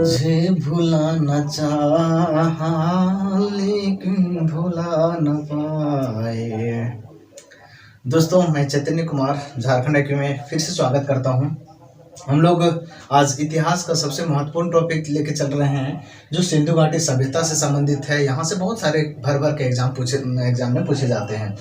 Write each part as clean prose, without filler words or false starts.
तुझे भुलाना चाहा लेकिन भुला न पाए। दोस्तों, मैं चैतन्य कुमार झारखंड IQ में फिर से स्वागत करता हूं। हम लोग आज इतिहास का सबसे महत्वपूर्ण टॉपिक लेके चल रहे हैं जो सिंधु घाटी सभ्यता से संबंधित है। यहाँ से बहुत सारे भर भर के एग्जाम में पूछे जाते हैं।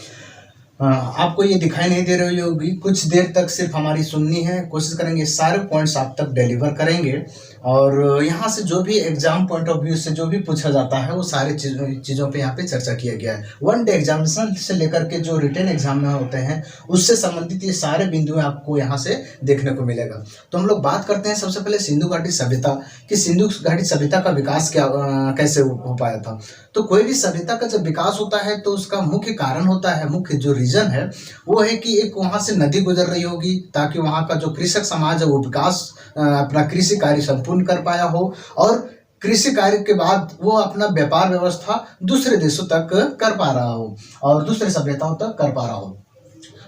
आपको ये दिखाई नहीं दे रही होगी, कुछ देर तक सिर्फ हमारी सुननी है। कोशिश करेंगे सारे पॉइंट्स आप तक डिलीवर करेंगे और यहाँ से जो भी एग्जाम पॉइंट ऑफ व्यू से जो भी पूछा जाता है वो सारे चीज़ों पे यहाँ पे चर्चा किया गया है। वन डे एग्जामिनेशन से लेकर के जो रिटन एग्जाम में होते हैं उससे संबंधित ये सारे बिंदु आपको यहाँ से देखने को मिलेगा। तो हम लोग बात करते हैं सबसे पहले सिंधु घाटी सभ्यता कि सिंधु घाटी सभ्यता का विकास कैसे हो पाया था। तो कोई भी सभ्यता का जब विकास होता है तो उसका मुख्य कारण होता है, मुख्य जो रीजन है वो है कि एक वहां से नदी गुजर रही होगी ताकि वहां का जो कृषक समाज है वो विकास अपना कृषि कार्य संपूर्ण कर पाया हो और कृषि कार्य के बाद वो अपना व्यापार व्यवस्था दूसरे देशों तक कर पा रहा हो और दूसरे सभ्यताओं तक कर पा रहा हो।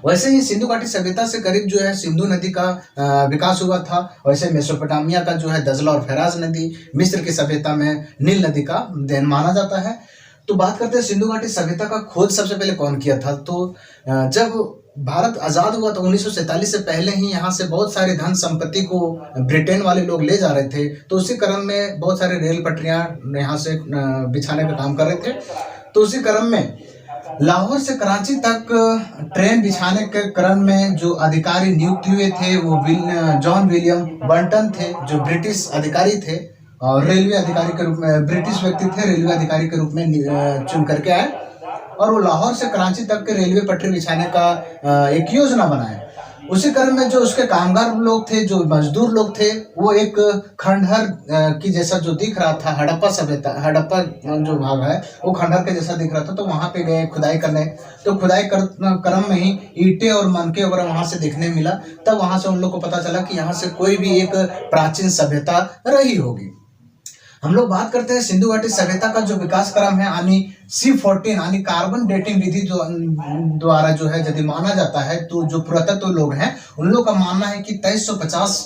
वैसे ही सिंधु घाटी सभ्यता से करीब जो है सिंधु नदी का विकास हुआ था। वैसे मेसोपोटामिया का जो है दजला और फराज नदी, मिस्र की सभ्यता में नील नदी का देन माना जाता है। तो बात करते हैं सिंधु घाटी सभ्यता का खोज सबसे पहले कौन किया था। तो जब भारत आज़ाद हुआ तो 1947 से पहले ही यहाँ से बहुत सारे धन संपत्ति को ब्रिटेन वाले लोग ले जा रहे थे। तो उसी क्रम में बहुत सारे रेल पटरियाँ यहाँ से बिछाने का काम कर रहे थे। तो उसी क्रम में लाहौर से कराची तक ट्रेन बिछाने के क्रम में जो अधिकारी नियुक्त हुए थे वो जॉन विलियम बर्टन थे, जो ब्रिटिश अधिकारी थे और रेलवे अधिकारी के रूप में, ब्रिटिश व्यक्ति थे, रेलवे अधिकारी के रूप में चुन करके आए और वो लाहौर से कराची तक के रेलवे पटरी बिछाने का एक योजना बनाए। उसी क्रम में जो उसके कामगार लोग थे, जो मजदूर लोग थे, वो एक खंडहर की जैसा जो दिख रहा था, हड़प्पा सभ्यता, हड़प्पा जो भाग है वो खंडहर के जैसा दिख रहा था। तो वहां पे गए खुदाई करने। तो खुदाई क्रम में ही ईंटें और मनके वगैरह वहां से देखने मिला। तब वहां से उन लोग को पता चला कि यहाँ से कोई भी एक प्राचीन सभ्यता रही होगी। हम लोग बात करते हैं सिंधु घाटी सभ्यता का जो विकास क्रम है यानी C14 यानी कार्बन डेटिंग विधि द्वारा जो है यदि माना जाता है तो जो पुरातत्व लोग हैं उन लोग का मानना है कि 2350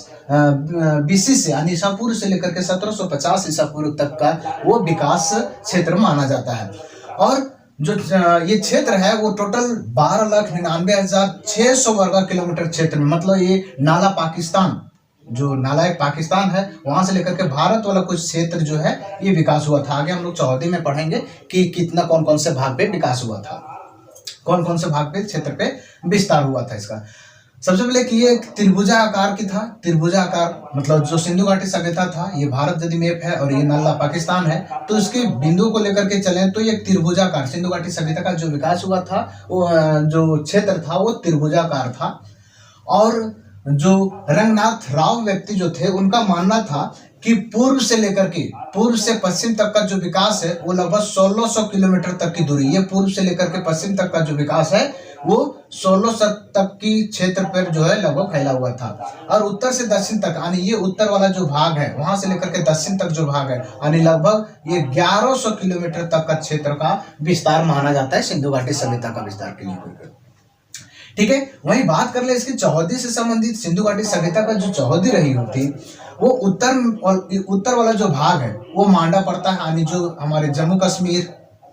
BC से यानी ईसा पूर्व से लेकर के 1750 ईसा पूर्व तक का वो विकास क्षेत्र माना जाता है। और जो ये क्षेत्र है वो टोटल 12,99,600 वर्ग किलोमीटर क्षेत्र में, मतलब ये नाला पाकिस्तान, जो नालायक पाकिस्तान है वहां से लेकर के भारत वाला कुछ क्षेत्र जो है ये विकास हुआ था। आगे हम लोग चौहदी में पढ़ेंगे कि कितना कौन कौन से भाग पे विकास हुआ था, कौन कौन से भाग पे क्षेत्र पे विस्तार हुआ था इसका। सबसे पहले कि ये एक त्रिभुजा आकार की था। त्रिभुजा आकार मतलब जो सिंधु घाटी सभ्यता था, ये भारत यदि मैप है और ये नाला पाकिस्तान है तो इसके बिंदु को लेकर के चले तो ये त्रिभुजाकार सिंधु घाटी सभ्यता का जो विकास हुआ था वो जो क्षेत्र था वो त्रिभुजाकार था। और जो रंगनाथ राव व्यक्ति जो थे उनका मानना था कि पूर्व से पश्चिम तक का जो विकास है वो लगभग 1600 किलोमीटर तक की दूरी, ये पूर्व से लेकर के पश्चिम तक का जो विकास है वो 1600 तक की क्षेत्र पर जो है लगभग फैला हुआ था। और उत्तर से दक्षिण तक यानी ये उत्तर वाला जो भाग है वहां से लेकर के दक्षिण तक जो भाग है यानी लगभग ये 1100 किलोमीटर तक का क्षेत्र का विस्तार माना जाता है सिंधु घाटी सभ्यता का विस्तार के लिए। ठीक है, वहीं बात कर ले इसकी चौहदी से संबंधित। सिंधु घाटी सभ्यता का जो चौहदी रही होती वो उत्तर वाला जो भाग है वो मांडा पड़ता है, यानी जो हमारे जम्मू कश्मीर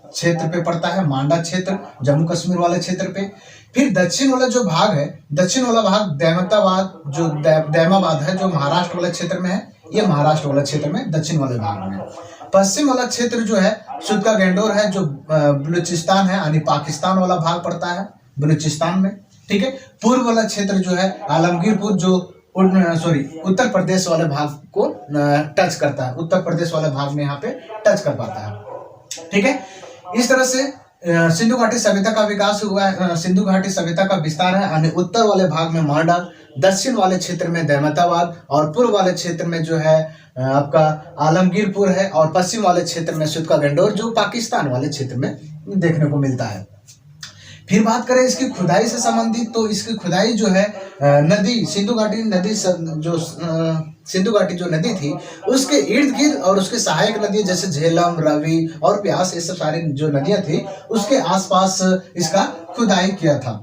क्षेत्र पे पड़ता है, मांडा क्षेत्र जम्मू कश्मीर वाले क्षेत्र पे। फिर दक्षिण वाला जो भाग है, दक्षिण वाला भाग दैमाबाद है जो महाराष्ट्र वाले क्षेत्र में है, ये महाराष्ट्र वाला क्षेत्र में दक्षिण वाले भाग में। पश्चिम वाला क्षेत्र जो है सुदका गेंडोर है जो बलूचिस्तान है यानी पाकिस्तान वाला भाग पड़ता है बलूचिस्तान में। ठीक है, पूर्व वाला क्षेत्र जो है आलमगीरपुर जो उत्तर प्रदेश वाले भाग को टच करता है, उत्तर प्रदेश वाले भाग में यहाँ पे टच कर पाता है। ठीक है, इस तरह से सिंधु घाटी सभ्यता का विकास हुआ है। सिंधु घाटी सभ्यता का विस्तार है यानी उत्तर वाले भाग में मांडा, दक्षिण वाले क्षेत्र में दैमताबाद और पूर्व वाले क्षेत्र में जो है आपका आलमगीरपुर है और पश्चिम वाले क्षेत्र में सुदका गेंडोर जो पाकिस्तान वाले क्षेत्र में देखने को मिलता है। फिर बात करें इसकी खुदाई से संबंधित तो इसकी खुदाई जो है नदी सिंधु घाटी जो नदी थी उसके इर्द गिर्द और उसके सहायक नदी जैसे झेलम, रवि और ब्यास, ये सब सारी जो नदियां थी उसके आसपास इसका खुदाई किया था।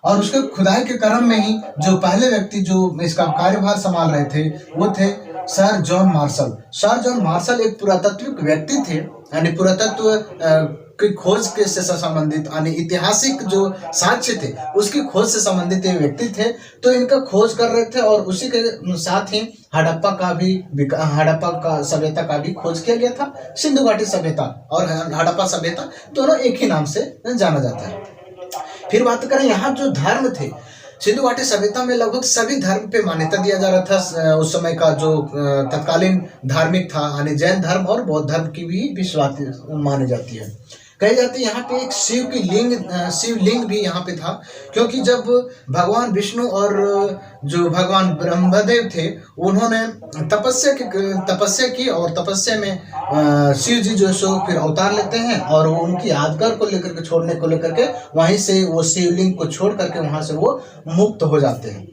और उसके खुदाई के क्रम में ही जो पहले व्यक्ति जो इसका कार्यभार संभाल रहे थे वो थे sir John Marshall. Sir John Marshall एक पुरातत्विक व्यक्ति थे, यानी पुरातत्व की खोज के से संबंधित, यानी ऐतिहासिक जो साक्ष्य थे उसकी खोज से संबंधित ये व्यक्ति थे। तो इनका खोज कर रहे थे और उसी के साथ ही हड़प्पा का सभ्यता का भी खोज किया गया था। सिंधु घाटी सभ्यता और हड़प्पा सभ्यता दोनों एक ही नाम से जाना जाता है। फिर बात करें यहाँ जो धर्म थे, सिंधु घाटी सभ्यता में लगभग सभी धर्म पे मान्यता दिया जा रहा था। उस समय का जो तत्कालीन धार्मिक था, यानी जैन धर्म और बौद्ध धर्म की भी विश्वास मानी जाती है। कही जाती है यहाँ पे एक शिवलिंग भी यहाँ पे था, क्योंकि जब भगवान विष्णु और जो भगवान ब्रह्मदेव थे उन्होंने तपस्या की और तपस्या में शिव जी जो सो फिर अवतार लेते हैं और वो उनकी यादगार को लेकर के वहीं से वो शिवलिंग को छोड़ करके वहां से वो मुक्त हो जाते हैं।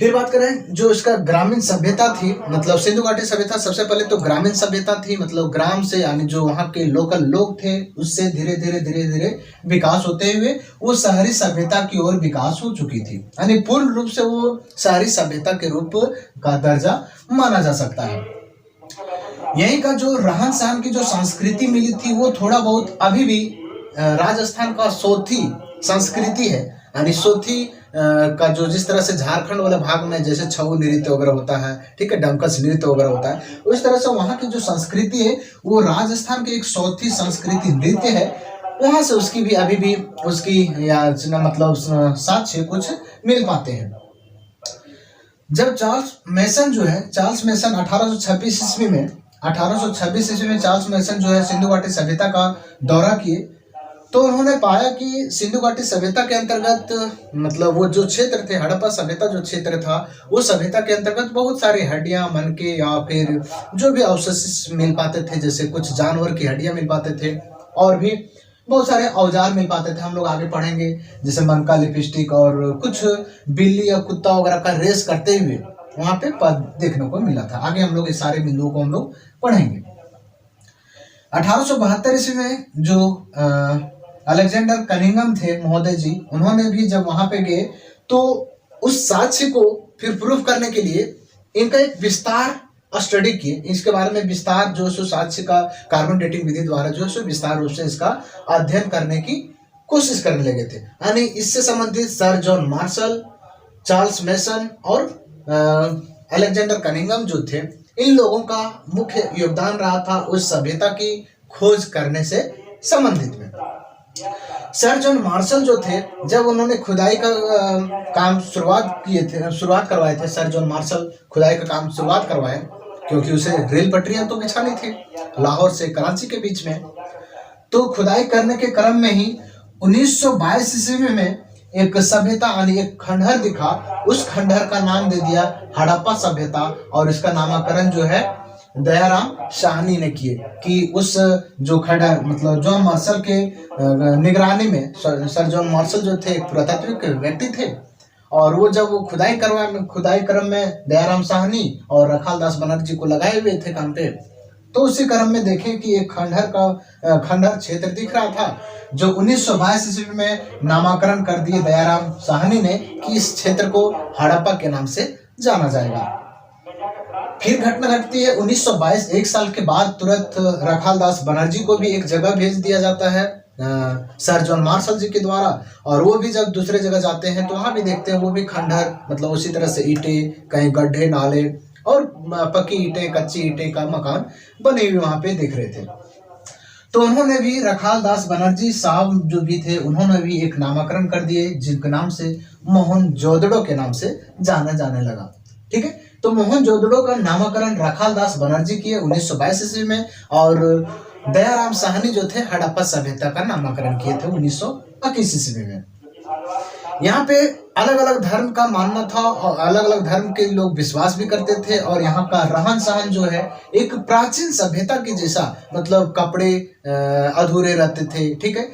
फिर बात करें जो इसका ग्रामीण सभ्यता थी, मतलब सिंधु घाटी सभ्यता सबसे पहले तो ग्रामीण सभ्यता थी, मतलब ग्राम से, यानी जो वहाँ के लोकल लोग थे उससे धीरे धीरे विकास होते हुए वो शहरी सभ्यता की ओर विकास हो चुकी थी, यानी पूर्ण रूप से वो शहरी सभ्यता के रूप का दर्जा माना जा सकता है। यहीं का जो रहन सहन की जो संस्कृति मिली थी वो थोड़ा बहुत अभी भी राजस्थान का सोथी संस्कृति है, यानी सोथी का जो जिस तरह से झारखंड वाले भाग में जैसे छऊ नृत्य वगैरह होता है, ठीक है, डमकस नृत्य वगैरह होता है, उस तरह से वहाँ की जो संस्कृति है वो राजस्थान की एक सौथी संस्कृति नृत्य है। वहाँ से उसकी भी अभी भी उसकी या मतलब साक्ष्य कुछ मिल पाते हैं। जब चार्ल्स मेसन 1826 ईस्वी में चार्ल्स मेसन जो है सिंधु घाटी सभ्यता का दौरा किए तो उन्होंने पाया कि सिंधु घाटी सभ्यता के अंतर्गत, मतलब वो जो क्षेत्र थे हड़प्पा सभ्यता जो क्षेत्र था वो सभ्यता के अंतर्गत बहुत सारी हड्डियां, मनके या फिर जो भी अवशेष मिल पाते थे, जैसे कुछ जानवर की हड्डियां मिल पाते थे और भी बहुत सारे औजार मिल पाते थे। हम लोग आगे पढ़ेंगे जैसे मनका, लिपस्टिक और कुछ बिल्ली या कुत्ता वगैरह का रेस करते हुए वहां पे देखने को मिला था। आगे हम लोग इस सारे बिंदुओं को हम लोग पढ़ेंगे। 1872 ईस्वी में जो अलेक्जेंडर कनिंघम थे महोदय जी, उन्होंने भी जब वहां पे गए तो उस साक्ष्य को फिर प्रूफ करने के लिए इनका एक विस्तार स्टडी किए, इसके बारे में विस्तार जो सो साक्ष्य का कार्बन डेटिंग विधि द्वारा जो सो विस्तार रूप से इसका अध्ययन करने की कोशिश करने लगे थे। यानी इससे संबंधित sir John Marshall, Charles mason और अलेक्जेंडर कनिंघम जो थे, इन लोगों का मुख्य योगदान रहा था उस सभ्यता की खोज करने से संबंधित में। सर जॉन मार्शल जो थे, जब उन्होंने खुदाई का काम शुरुआत करवाए थे, सर जॉन मार्शल खुदाई का काम शुरुआत करवाए क्योंकि उसे रेल पटरियां तो बिछानी थी लाहौर से कराची के बीच में। तो खुदाई करने के क्रम में ही 1922 ईस्वी में एक सभ्यता यानी एक खंडहर दिखा, उस खंडहर का नाम दे दिया हड़प्पा सभ्यता और इसका नामकरण जो है दयाराम साहनी ने किए कि उस जो खंडहर, मतलब जॉन मार्शल के निगरानी में, सर जॉन मार्शल जो थे एक पुरातत्विक व्यक्ति थे और वो जब वो खुदाई क्रम में दयाराम साहनी और रखाल दास बनर्जी को लगाए हुए थे काम पे, तो उसी क्रम में देखें कि एक खंडहर क्षेत्र दिख रहा था जो 1922 ईस्वी में नामकरण कर दिए दयाराम साहनी ने कि इस क्षेत्र को हड़प्पा के नाम से जाना जाएगा। फिर घटना घटती है 1922, एक साल के बाद तुरंत रखाल दास बनर्जी को भी एक जगह भेज दिया जाता है सर जॉन मार्शल जी के द्वारा, और वो भी जब दूसरे जगह जाते हैं तो वहां भी देखते हैं वो भी खंडहर, मतलब उसी तरह से ईंटें, कहीं गड्ढे नाले और पक्की ईंटें, कच्ची ईंटें का मकान बने हुए वहां पे दिख रहे थे। तो उन्होंने भी रखाल दास बनर्जी साहब जो भी थे उन्होंने भी एक नामकरण कर दिए जिनके नाम से मोहनजोदड़ो के नाम से जाना जाने लगा। ठीक है, तो मोहनजोदड़ो का नामकरण रखाल दास बनर्जी किए 1922 ईस्वी में और दयाराम साहनी जो थे हड़प्पा सभ्यता का नामकरण किए थे 1921 ईस्वी में। यहाँ पे अलग अलग धर्म का मानना था और अलग अलग धर्म के लोग विश्वास भी करते थे और यहाँ का रहन सहन जो है एक प्राचीन सभ्यता के जैसा, मतलब कपड़े अधूरे रहते थे। ठीक है,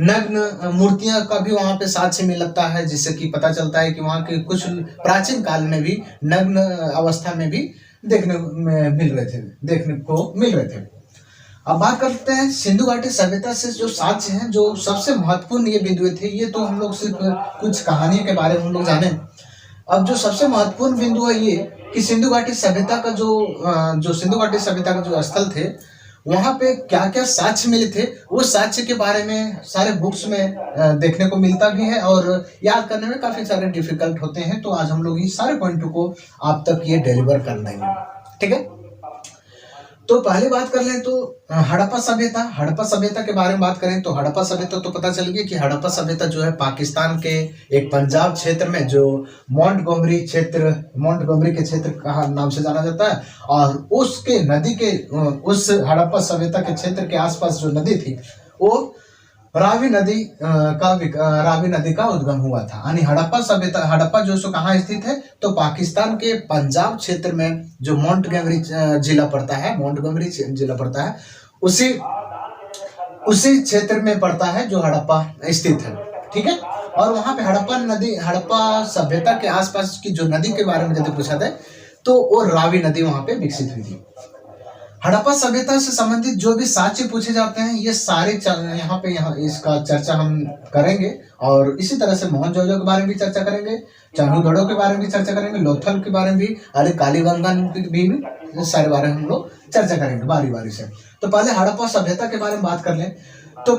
नग्न मूर्तियां का भी वहां पे साक्ष्य में लगता है, जिससे कि पता चलता है कि वहां के कुछ प्राचीन काल में भी नग्न अवस्था में भी देखने को मिल रहे थे। अब बात करते हैं सिंधु घाटी सभ्यता से जो साक्ष्य हैं, जो सबसे महत्वपूर्ण ये बिंदु थे। ये तो हम लोग सिर्फ कुछ कहानियों के बारे में हम लोग जाने। अब जो सबसे महत्वपूर्ण बिंदु है ये कि सिंधु घाटी सभ्यता का जो सिंधु घाटी सभ्यता का जो स्थल थे, वहाँ पे क्या क्या साक्ष्य मिले थे, वो साक्ष्य के बारे में सारे बुक्स में देखने को मिलता भी है और याद करने में काफी सारे डिफिकल्ट होते हैं। तो आज हम लोग ये सारे पॉइंटों को आप तक ये डिलीवर कर लेंगे, ठीक है। तो पहले बात कर लें तो हड़प्पा सभ्यता के बारे में बात करें तो हड़प्पा सभ्यता तो पता चल गया कि हड़प्पा सभ्यता जो है पाकिस्तान के एक पंजाब क्षेत्र में जो मोंटगोमरी के क्षेत्र का नाम से जाना जाता है, और उसके नदी के उस हड़प्पा सभ्यता के क्षेत्र के आसपास जो नदी थी वो रावी नदी का उद्गम हुआ था। यानी हड़प्पा जो सो कहाँ स्थित है, तो पाकिस्तान के पंजाब क्षेत्र में जो मोंटगोमरी जिला पड़ता है, उसी क्षेत्र में पड़ता है जो हड़प्पा स्थित है, ठीक है। और वहां पे हड़प्पा सभ्यता के आसपास की जो नदी के बारे में यदि पूछा जाए तो वो रावी नदी वहां पे विकसित हुई थी। हड़प्पा सभ्यता से संबंधित जो भी साक्ष्य पूछे जाते हैं ये सारे यहाँ इसका चर्चा हम करेंगे, और इसी तरह से मोहनजोदड़ो के बारे में भी चर्चा करेंगे, चन्हुदड़ो के बारे में भी चर्चा करेंगे, लोथल के बारे में भी, अरे कालीबंगन भी सारे बारे में हम लोग चर्चा करेंगे बारी बारी से। तो पहले हड़प्पा सभ्यता के बारे में बात कर लें तो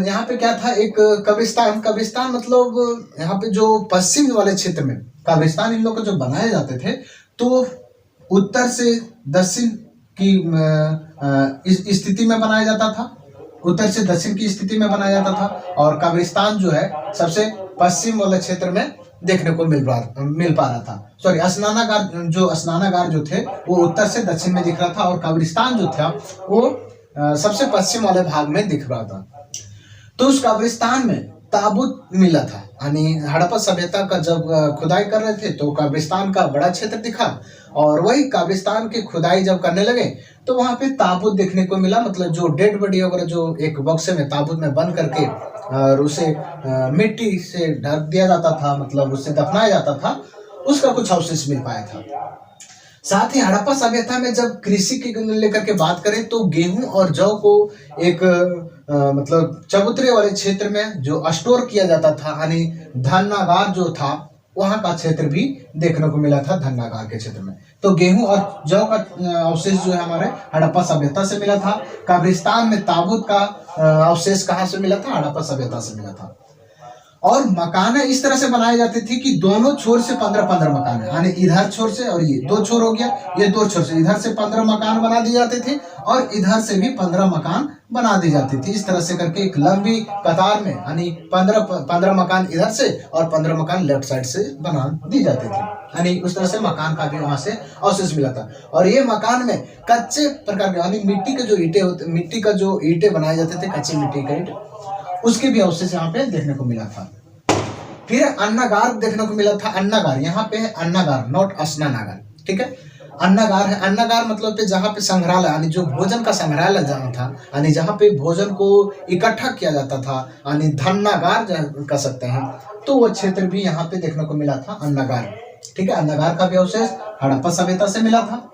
यहाँ पे क्या था, एक कब्रिस्तान मतलब यहाँ पे जो पश्चिम वाले क्षेत्र में कब्रिस्तान इन लोग को जो बनाए जाते थे, तो उत्तर से दक्षिण की स्थिति में बनाया जाता था, उत्तर से दक्षिण की स्थिति में बनाया जाता था, और कब्रिस्तान जो है सबसे पश्चिम वाले क्षेत्र में देखने को मिल पा रहा था। सॉरी, स्नानागार जो थे वो उत्तर से दक्षिण में दिख रहा था, और कब्रिस्तान जो था वो सबसे पश्चिम वाले भाग में दिख रहा था। तो उस कब्रिस्तान में ताबूत मिला था, यानी हड़प्पा सभ्यता का जब खुदाई कर रहे थे तो कब्रिस्तान का बड़ा क्षेत्र दिखा, और वही कब्रिस्तान की खुदाई जब करने लगे तो वहां पे ताबूत देखने को मिला। मतलब जो डेड बॉडी वगैरह जो एक बक्से में ताबूत में बंद करके और उसे मिट्टी से ढक दिया जाता था, मतलब उससे दफनाया जाता था, उसका कुछ अवशेष मिल पाया था। साथ ही हड़प्पा सभ्यता में जब कृषि की लेकर के बात करें तो गेहूं और जौ को एक मतलब चबूतरे वाले क्षेत्र में जो स्टोर किया जाता था, यानी धन्नागार जो था वहां का क्षेत्र भी देखने को मिला था, धन्नागार के क्षेत्र में। तो गेहूं और जौ का अवशेष जो है हमारे हड़प्पा सभ्यता से मिला था। कब्रिस्तान में ताबूत का अवशेष कहाँ से मिला था, हड़प्पा सभ्यता से मिला था। और मकान इस तरह से बनाई जाती थी कि दोनों छोर से 15-15 मकान है, यानी इधर छोर से, और ये 2 छोर हो गया, ये 2 छोर से इधर से 15 मकान बना दिए जाते थे, और इधर से भी 15 मकान बना दी जाती थी। इस तरह से करके एक लंबी कतार में, यानी 15 मकान इधर से और 15 मकान लेफ्ट साइड से बना दी जाती थी, यानी उस तरह से मकान का भी वहां से अवशेष मिला था। और ये मकान में कच्चे प्रकार के, यानी मिट्टी का जो ईंटें बनाए जाते थे, कच्ची मिट्टी का ईंट, उसके भी अवशेष यहाँ पे देखने को मिला था। फिर अन्नागार देखने को मिला था। अन्नागार यहाँ पे है, अन्नागार, नॉट स्नानागार, ठीक है। अन्नागार है, अन्नागार मतलब पे जहाँ पे संग्रहालय, यानी जो भोजन का संग्रहालय जहाँ था, यानी जहाँ पे भोजन को इकट्ठा किया जाता था, यानी धन्नागार कह सकते हैं, तो वो क्षेत्र भी यहाँ पे देखने को मिला था, अन्नागार, ठीक है। अन्नागार का भी अवशेष हड़प्पा सभ्यता से मिला था।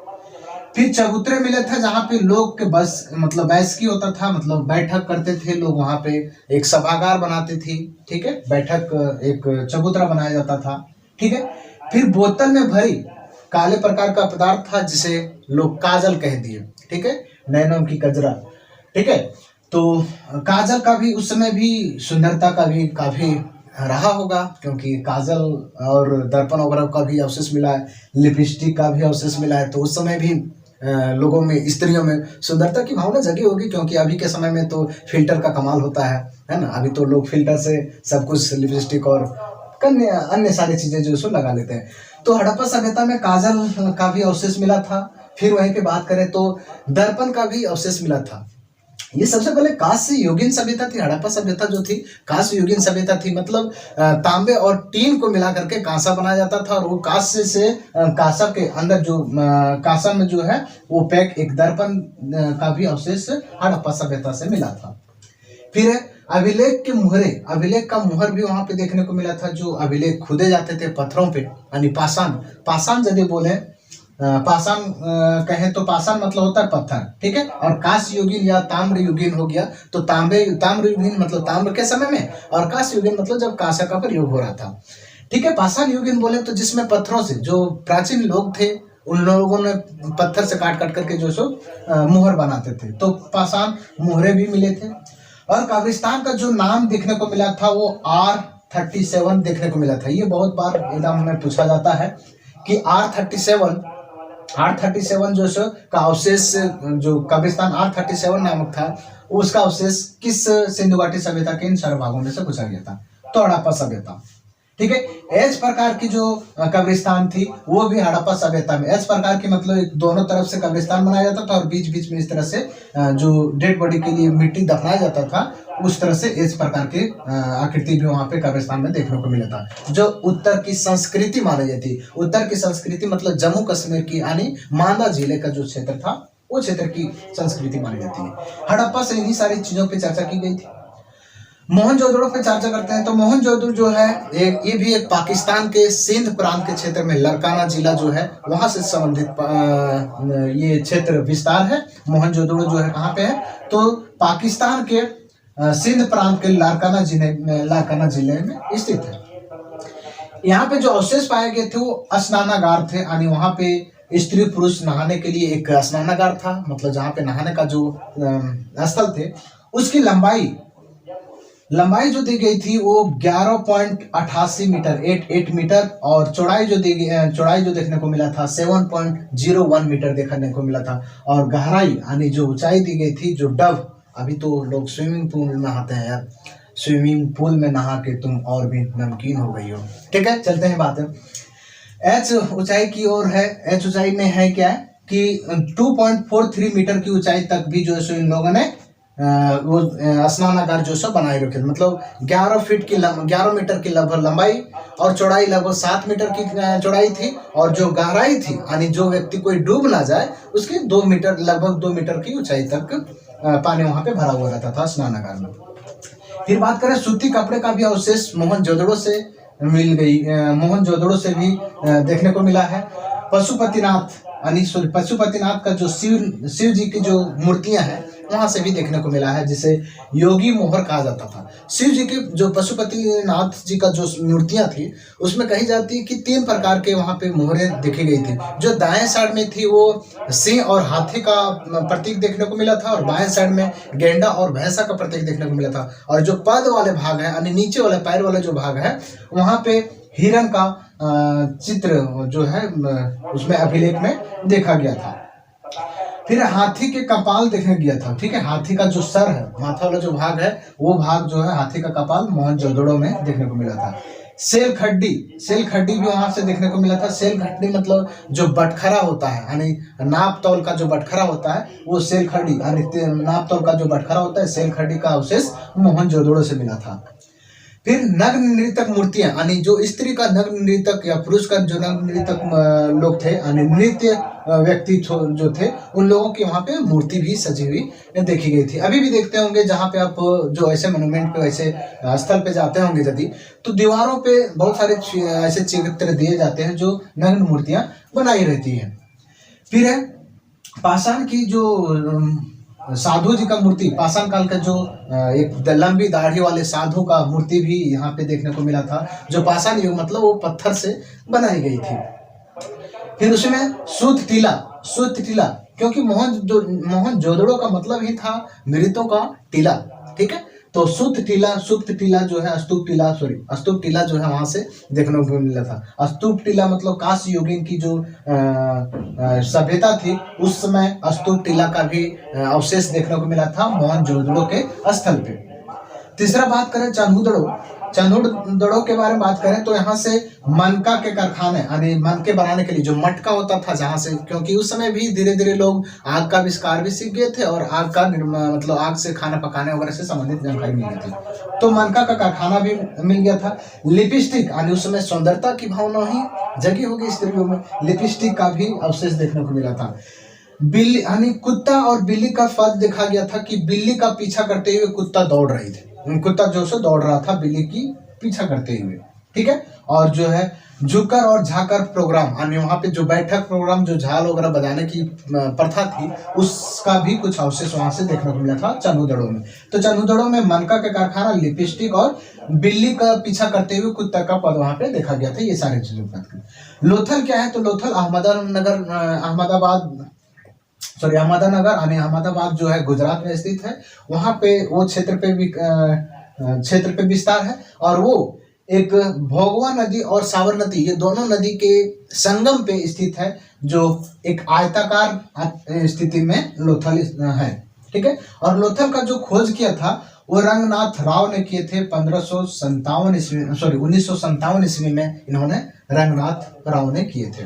फिर चबूतरे मिले थे जहाँ पे लोग के बस मतलब बैठकी होता था, मतलब बैठक करते थे लोग, वहां पे एक सभागार बनाते थे, ठीक है, बैठक एक चबूतरा बनाया जाता था, ठीक है। फिर बोतल में भरी काले प्रकार का पदार्थ था जिसे लोग काजल कह दिए, ठीक है, नैनों की कजरा, ठीक है। तो काजल का भी उस समय भी सुंदरता का भी काफी रहा होगा, क्योंकि काजल और दर्पण वगैरह का भी अवशेष मिला है, लिपस्टिक का भी अवशेष मिला है। तो उस समय भी लोगों में, स्त्रियों में सुंदरता की भावना जगी होगी, क्योंकि अभी के समय में तो फिल्टर का कमाल होता है ना। अभी तो लोग फिल्टर से सब कुछ, लिपस्टिक और अन्य सारी चीजें जो सो लगा लेते हैं। तो हड़प्पा सभ्यता में काजल का भी अवशेष मिला था। फिर वहीं पे बात करें तो दर्पण का भी अवशेष मिला था। ये सबसे पहले कांस्य युगीन सभ्यता थी। हड़प्पा सभ्यता जो थी कांस्य युगीन सभ्यता थी, मतलब तांबे और टीन को मिला करके कांसा बनाया जाता था, और वो कांस्य से कांसा के अंदर जो कांसा में जो है वो पैक एक दर्पण का भी अवशेष हड़प्पा सभ्यता से मिला था। फिर अभिलेख का मुहर भी वहां पे देखने को मिला था। जो अभिलेख खुदे जाते थे पत्थरों पे, यानी पाषाण यदि बोले पाषाण कहें तो पाषाण मतलब होता है पत्थर, ठीक है। और कांस्य युगीन या ताम्र युगीन हो गया तो ताम्र युगीन मतलब ताम्र के समय में, और कांस्य युगीन मतलब जब कांस्य का प्रयोग हो रहा था, ठीक है। पाषाण युगीन बोले तो जिसमें पत्थरों से, जो प्राचीन लोग थे उन लोगों ने पत्थर से काट काट करके जो सो मुहर बनाते थे, तो पाषाण मुहरे भी मिले थे। और कब्रिस्तान का जो नाम देखने को मिला था वो R37 देखने को मिला था। ये बहुत बार एग्जाम में पूछा जाता है कि R37 जो सो का अवशेष, जो कब्रिस्तान R37 नामक था, उसका अवशेष किस सिंधु घाटी सभ्यता के इन चार भागों में से पूछा गया था? तो हड़प्पा सभ्यता, ठीक है। एच प्रकार की जो कब्रिस्तान थी वो भी हड़प्पा सभ्यता में, एच प्रकार की मतलब दोनों तरफ से कब्रिस्तान बनाया जाता था और बीच बीच में इस तरह से जो डेड बॉडी के लिए मिट्टी दफनाया जाता था, उस तरह से इस प्रकार की आकृति भी वहां पे कब्रिस्तान में देखने को मिला था। जो उत्तर की संस्कृति मानी जाती, उत्तर की संस्कृति मतलब जम्मू कश्मीर की यानी मांदा जिले का जो क्षेत्र था वो क्षेत्र की संस्कृति मानी जाती है। हड़प्पा से इन्हीं सारी चीजों पर चर्चा की गई थी। मोहनजोदड़ो पे चर्चा करते हैं तो मोहनजोदड़ो जो है ये भी एक पाकिस्तान के सिंध प्रांत के क्षेत्र में, लारकाना जिला जो है वहां से संबंधित ये क्षेत्र विस्तार है। मोहनजोदड़ो जो है कहाँ पे है? तो पाकिस्तान के सिंध प्रांत के लारकाना जिले में स्थित है। यहाँ पे जो अवशेष पाए गए थे वो स्नानागार थे, यानी वहां पे स्त्री पुरुष नहाने के लिए एक स्नानागार था, मतलब जहाँ पे नहाने का जो स्थल थे, उसकी लंबाई जो दी गई थी वो 11.88 मीटर 88 मीटर, और चौड़ाई जो देखने को मिला था 7.01 मीटर देखने को मिला था। और गहराई यानी जो ऊंचाई दी गई थी, जो डब, अभी तो लोग स्विमिंग पूल में नहाते हैं यार, स्विमिंग पूल में नहा के तुम और भी नमकीन हो गई हो, ठीक है। चलते हैं बात एच ऊंचाई की ओर है। एच ऊंचाई में है क्या कि 2.43 मीटर की ऊंचाई तक भी जो है इन लोगों ने वो स्नानागार जो सब बनाए रखे, मतलब 11 मीटर की लगभग लंबाई और चौड़ाई लगभग 7 मीटर की चौड़ाई थी, और जो गहराई थी यानी जो व्यक्ति कोई डूब ना जाए उसकी लगभग 2 मीटर की ऊंचाई तक पानी वहां पे भरा हुआ रहता था स्नानागार में। फिर बात करें सूती कपड़े का भी अवशेष मोहनजोदड़ो से भी देखने को मिला है। पशुपतिनाथ का जो शिव जी की जो मूर्तियां हैं वहां से भी देखने को मिला है, जिसे योगी मोहर कहा जाता था। शिव जी की जो पशुपतिनाथ जी का जो मूर्तियां थी उसमें कही जाती है कि 3 प्रकार के वहां पे मोहरें देखी गई थी। जो दाएं साइड में थी वो सिंह और हाथी का प्रतीक देखने को मिला था, और बाएं साइड में गेंडा और भैंसा का प्रतीक देखने को मिला था। और जो पद वाले भाग है यानी नीचे वाले पैर वाले जो भाग है वहां पे हिरण का चित्र जो है उसमें अभिलेख में देखा गया था। फिर हाथी के कपाल देखने गया था, ठीक है। हाथी का जो सर है, माथा वाला जो भाग है, वो भाग जो है हाथी का कपाल मोहनजोदड़ो में देखने को मिला था। सेल खड्डी भी वहां से देखने को मिला था। सेल खड्डी मतलब जो बटखरा होता है, यानी नाप तौल का जो बटखरा होता है वो सेल खड्डी, यानी नाप तौल का जो बटखरा होता है, सेल खड्डी का अवशेष मोहनजोदड़ो से मिला था। फिर नग्न नृतक मूर्तियां, यानी जो स्त्री का नग्न नृतक या पुरुष का जो नग्न नृतक लोग थे, यानी नृत्य व्यक्ति जो थे, उन लोगों की वहां पे मूर्ति भी सजी हुई देखी गई थी। अभी भी देखते होंगे जहां पे आप जो ऐसे मोन्यूमेंट पे ऐसे स्थल पे जाते होंगे यदि, तो दीवारों पे बहुत सारे ऐसे चित्र दिए जाते हैं जो नग्न मूर्तियां बनाई रहती हैं। फिर है पाषाण की जो साधु जी का मूर्ति, पाषाण काल का जो एक लंबी दाढ़ी वाले साधु का मूर्ति भी यहाँ पे देखने को मिला था, जो पाषाण युग मतलब वो पत्थर से बनाई गई थी। फिर उसमें सूत टीला, क्योंकि मोहनजोदड़ो का मतलब ही था मृतों का टीला, ठीक है। तो सुप्त टीला जो है स्तूप टीला जो है वहां से देखने को मिला था। स्तूप टीला मतलब कांस्य युगीन की जो सभ्यता थी उस समय स्तूप टीला का भी अवशेष देखने को मिला था मोहनजोदड़ो के स्थल पे। तीसरा बात करें चांदोड़ो के बारे में बात करें तो यहाँ से मनका के कारखाने, यानी मनके बनाने के लिए जो मटका होता था, जहाँ से, क्योंकि उस समय भी धीरे धीरे लोग आग का आविष्कार भी सीख गए थे और आग का मतलब आग से खाना पकाने वगैरह से संबंधित जानकारी मिल गई थी, तो मनका का कारखाना भी मिल गया था। लिपस्टिक, यानी उस समय सौंदर्यता की भावना ही जगी होगी स्त्रियों में, लिपस्टिक का भी अवशेष देखने को मिला था। बिल्ली, यानी कुत्ता और बिल्ली का फर्क देखा गया था कि बिल्ली का पीछा करते हुए कुत्ता दौड़ रही थी, कुत्ता जो से दौड़ रहा था बिल्ली की पीछा करते हुए, ठीक है। और जो है झुकर और झाकर प्रोग्राम, यानी वहाँ पे जो बैठक प्रोग्राम, जो झाल वगैरह बजाने की प्रथा थी, उसका भी कुछ अवशेष वहां से देखने को मिला था चंदूदड़ों में। तो चंदूदड़ों में मनका का कारखाना, लिपस्टिक और बिल्ली का पीछा करते हुए कुत्ता का पद वहां पे देखा गया था। ये सारी चीजों की बात करें। लोथल क्या है, तो लोथल अहमदानगर यानी अहमदाबाद जो है गुजरात में स्थित है। वहां पे वो क्षेत्र पे विस्तार है, और वो एक भोगवा नदी और साबरमती, ये दोनों नदी के संगम पे स्थित है, जो एक आयताकार स्थिति में लोथल है। ठीक है। और लोथल का जो खोज किया था वो रंगनाथ राव ने किए थे 1957 ईस्वी में इन्होंने रंगनाथ राव ने किए थे।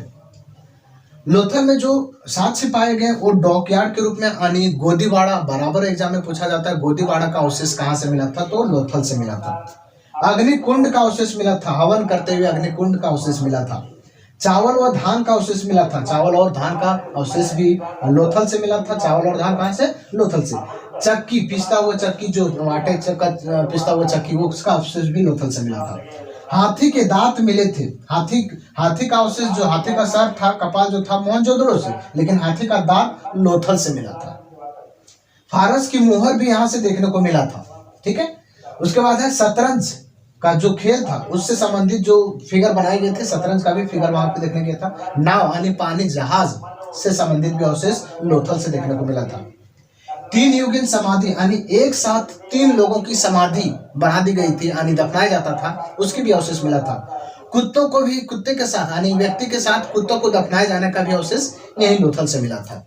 लोथल में जो साक्ष्य पाए गए वो डॉकयार्ड के रूप में, यानी गोदीवाड़ा, बराबर एग्जाम में पूछा जाता है गोदीवाड़ा का अवशेष कहाँ से मिला था, तो लोथल से मिला था। अग्निकुंड का अवशेष मिला था, हवन करते हुए अग्निकुंड का अवशेष मिला था। चावल व धान का अवशेष मिला था, चावल और धान का अवशेष भी लोथल से मिला था। चावल और धान कहाँ से, लोथल से। चक्की, पिसता हुआ चक्की, जो आटे का पिसता हुआ चक्की, वो उसका अवशेष भी लोथल से मिला था। हाथी के दांत मिले थे, हाथी का अवशेष, जो हाथी का सर था, कपाल जो था, मोहनजोदड़ो से, लेकिन हाथी का दांत लोथल से मिला था। फारस की मुहर भी यहाँ से देखने को मिला था। ठीक है। उसके बाद है शतरंज का जो खेल था उससे संबंधित जो फिगर बनाए गए थे, शतरंज का भी फिगर वहां पे देखने गया था। नाव यानी पानी जहाज से संबंधित भी अवशेष लोथल से देखने को मिला था। 3 युगीन समाधि, यानी एक साथ 3 लोगों की समाधि बना दी गई थी, यानी दफनाया जाता था, उसकी भी अवशेष मिला था। कुत्तों को भी, कुत्ते के साथ, यानी व्यक्ति के साथ कुत्तों को दफनाए जाने का भी अवशेष यही लोथल से मिला था।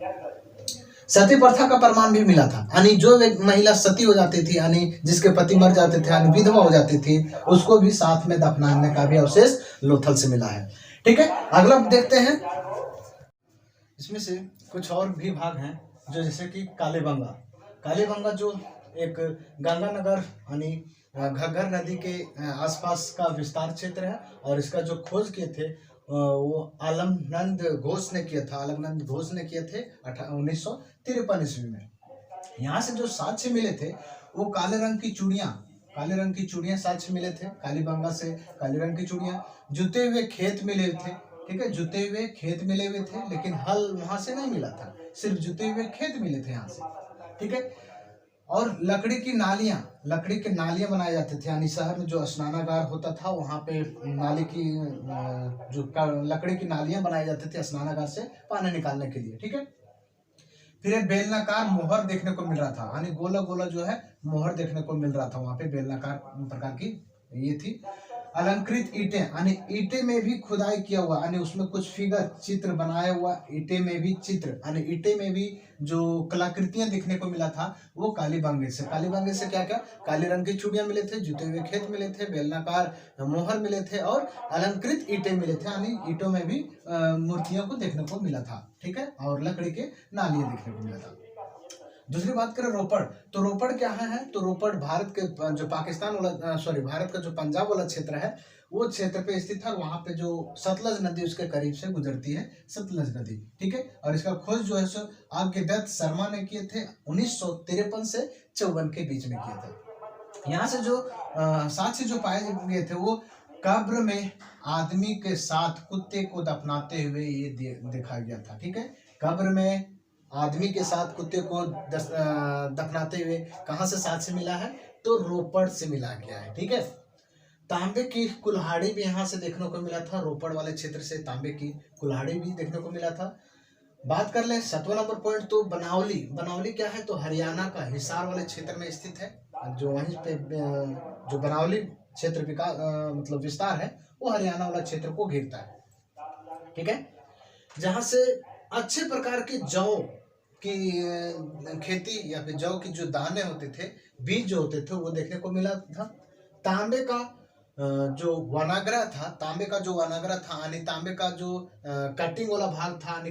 सती प्रथा का प्रमाण भी मिला था, यानी जो महिला सती हो जाती थी, यानी जिसके पति मर जाते थे, यानी विधवा हो जाती थी, उसको भी साथ में दफनाने का भी अवशेष लोथल से मिला है। ठीक है। अगला देखते हैं, इसमें से कुछ और भी भाग हैं, जो जैसे कि कालीबंगा जो एक गंगानगर यानी घग्गर नदी के आसपास का विस्तार क्षेत्र है, और इसका जो खोज किए थे वो अलमनंद घोष ने किए थे 1953 ईस्वी में। यहाँ से जो साक्ष्य मिले थे वो काले रंग की चूड़ियां साक्ष्य मिले थे कालीबंगा से। काले रंग की चूड़ियां, जुते हुए खेत मिले थे। ठीक है, जुते हुए खेत मिले हुए थे, लेकिन हल वहां से नहीं मिला था, सिर्फ जुते हुए खेत मिले थे यहाँ से। ठीक है। और लकड़ी के नालियां बनाए जाते थे, यानी शहर में जो स्नानागार होता था वहां पे नाली की लकड़ी की नालियां बनाए जाते थे स्नानागार से पानी निकालने के लिए। ठीक है। फिर एक बेलनाकार मोहर देखने को मिल रहा था, यानी गोला गोला जो है मोहर देखने को मिल रहा था वहां पे, बेलनाकार प्रकार की ये थी। अलंकृत ईंटें, यानी ईंटे में भी खुदाई किया हुआ, यानी उसमें कुछ फिगर चित्र बनाया हुआ, ईंटे में भी चित्र, यानी ईंटे में भी जो कलाकृतियां देखने को मिला था वो कालीबंगे से क्या क्या, काले रंग की चूड़ियां मिले थे, जुते हुए खेत मिले थे, बेलनाकार मोहर मिले थे, और अलंकृत ईंटें मिले थे, यानी ईंटों में भी मूर्तियों को देखने को मिला था। ठीक है। और लकड़ी के नालियां देखने को मिला था। दूसरी बात करें रोपड़, तो रोपड़ क्या है, तो रोपड़ भारत के जो भारत का जो पंजाब वाला क्षेत्र है वो क्षेत्र पे स्थित है। वहां पे जो सतलज नदी उसके करीब से गुजरती है, सतलज नदी। ठीक है। और इसका खोज जो है सो आज्ञदत्त शर्मा ने किए थे 1953 से 54 के बीच में किए थे। यहाँ से जो साक्ष्य जो पाए गए थे वो कब्र में आदमी के साथ कुत्ते को दफनाते हुए ये देखा गया था। ठीक है। कब्र में आदमी के साथ कुत्ते को दफनाते हुए कहां से साक्ष्य मिला है, तो रोपड़ से मिला गया है। ठीक है। तांबे की कुल्हाड़ी भी यहाँ से देखने को मिला था, रोपड़ वाले क्षेत्र से तांबे की कुल्हाड़ी भी देखने को मिला था। बात कर ले 7वां नंबर पॉइंट, तो बनावली क्या है, तो हरियाणा का हिसार वाले क्षेत्र में स्थित है। जो वहीं पे जो बनावली क्षेत्र मतलब विस्तार है वो हरियाणा वाला क्षेत्र को घेरता है। ठीक है। जहां से अच्छे प्रकार के जौ की खेती या फिर जौ की जो दाने होते थे, बीज जो होते थे, वो देखने को मिला था। तांबे का जो वनाग्रह था, यानी तांबे का जो कटिंग वाला भाग था,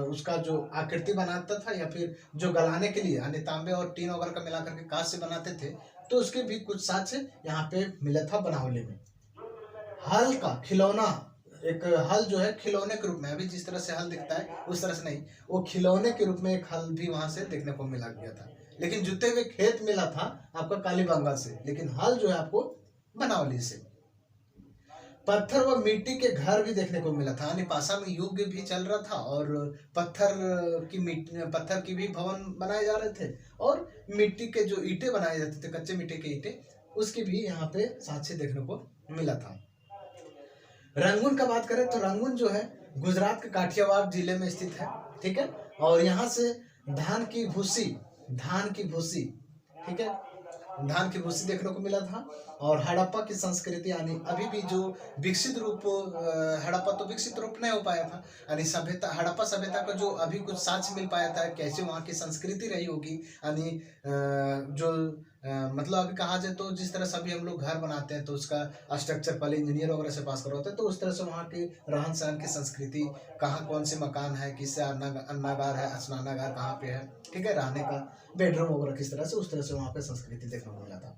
उसका जो आकृति बनाता था, या फिर जो गलाने के लिए, यानी तांबे और टीन वगैरह का मिलाकर के कांच से बनाते थे, तो उसके भी कुछ साक्ष्य यहाँ पे मिला था बनावली में। हल का खिलौना, एक हल जो है खिलौने के रूप में, अभी जिस तरह से हल दिखता है उस तरह से नहीं, वो खिलौने के रूप में एक हल भी वहां से देखने को मिला गया था। लेकिन जुते हुए खेत मिला था आपका कालीबंगा से, लेकिन हल जो है आपको बनावली से। पत्थर व मिट्टी के घर भी देखने को मिला था, यानी पाषाण युग भी चल रहा था और पत्थर की भी भवन बनाए जा रहे थे और मिट्टी के जो ईंटें बनाए जाते थे, कच्चे मिट्टी के ईंटें, उसकी भी यहाँ पे साक्ष्य देखने को मिला था। रंगून का बात करें तो रंगून जो है गुजरात के काठियावाड़ जिले में स्थित है, ठीक है। और यहाँ से धान की भूसी, ठीक है, धान की भूसी देखने को मिला था। और हड़प्पा की संस्कृति, यानी अभी भी जो विकसित रूप, हड़प्पा तो विकसित रूप नहीं हो पाया था, यानी सभ्यता, हड़प्पा सभ्यता का जो अभी कुछ साक्ष्य मिल पाया था कैसे वहाँ की संस्कृति रही होगी, यानी जो मतलब अभी कहा जाए तो जिस तरह से अभी हम लोग घर बनाते हैं तो उसका स्ट्रक्चर पहले इंजीनियर वगैरह से पास करवाते हैं, तो उस तरह से वहाँ के रहन सहन की संस्कृति, कहाँ कौन से मकान है, किससे अन्नागार है, स्नानागार कहाँ पे है, ठीक है, रहने का बेडरूम वगैरह किस तरह से, उस तरह से वहाँ पे संस्कृति देखने को मिला था।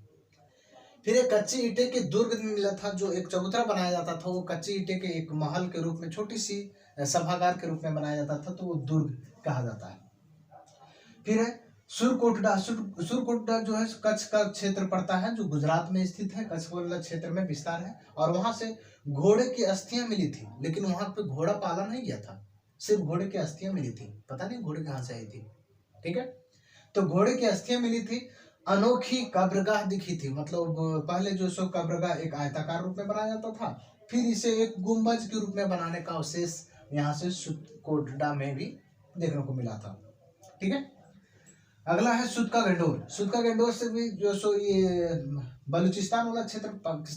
फिर एक कच्ची ईंटे के दुर्ग मिला था, जो एक चबूतरा बनाया जाता था, वो कच्ची ईंटे के एक महल के रूप में, छोटी सी सभागार के रूप में बनाया जाता था, तो वो दुर्ग कहा जाता है। फिर है सुरकोटडा। सुरकोटडा जो है कच्छ का क्षेत्र पड़ता है, जो गुजरात में स्थित है, कच्छ वाला क्षेत्र में विस्तार है। और वहां से घोड़े की अस्थियां मिली थी, लेकिन वहां पे घोड़ा पाला नहीं गया था, सिर्फ घोड़े की अस्थियां मिली थी, पता नहीं घोड़े कहाँ से आई थी, ठीक है। तो घोड़े की अस्थियां मिली थी, अनोखी कब्रगाह दिखी थी, मतलब पहले जो सो कब्रगाह एक आयताकार रूप में बनाया जाता था, फिर इसे एक गुंबज के रूप में बनाने का अवशेष यहाँ से सुरकोटडा में भी देखने को मिला था, ठीक है। अगला है सुदका गंडोर। सुदका गंडोर से भी जो सो ये बलूचिस्तान वाला क्षेत्र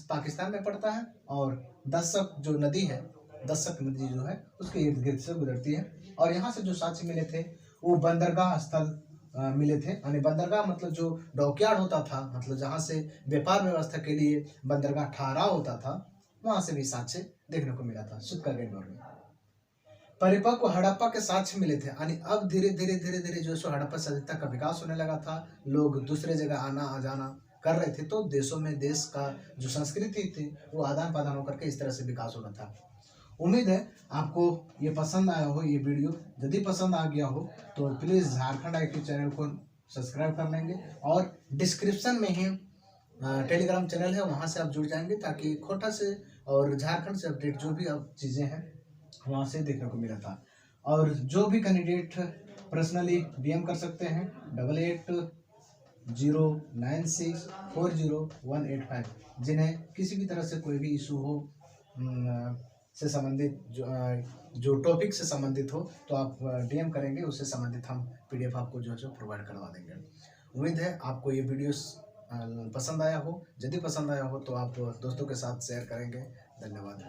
पाकिस्तान में पड़ता है, और दशक जो नदी है, दशक नदी जो है उसके इर्द गिर्द से गुजरती है। और यहाँ से जो साक्ष्य मिले थे वो बंदरगाह स्थल मिले थे, यानी बंदरगाह मतलब जो डॉकयार्ड होता था, मतलब जहाँ से व्यापार व्यवस्था के लिए बंदरगाह ठहराव होता था, वहां से भी साक्ष्य देखने को मिला था सुदका गंडोर में। परिपक्व हड़प्पा के साक्ष्य मिले थे, यानी अब धीरे धीरे धीरे धीरे जो सो हड़प्पा सभ्यता का विकास होने लगा था, लोग दूसरे जगह आना आ जाना कर रहे थे, तो देशों में देश का जो संस्कृति थी वो आदान प्रदान होकर के इस तरह से विकास होना था। उम्मीद है आपको ये पसंद आया हो ये वीडियो। यदि पसंद आ गया हो तो प्लीज़ झारखंड आईटी चैनल को सब्सक्राइब कर लेंगे, और डिस्क्रिप्शन में ही टेलीग्राम चैनल है, वहाँ से आप जुड़ जाएंगे, ताकि खोटा से और झारखंड से अपडेट जो भी अब चीज़ें हैं वहाँ से देखने को मिला था। और जो भी कैंडिडेट पर्सनली डीएम कर सकते हैं 8809640185, जिन्हें किसी भी तरह से कोई भी इशू हो से संबंधित, जो टॉपिक से संबंधित हो, तो आप डीएम करेंगे, उससे संबंधित हम पीडीएफ आपको जो है प्रोवाइड करवा देंगे। उम्मीद है आपको ये वीडियोस पसंद आया हो। यदि पसंद आया हो तो आप दोस्तों के साथ शेयर करेंगे। धन्यवाद।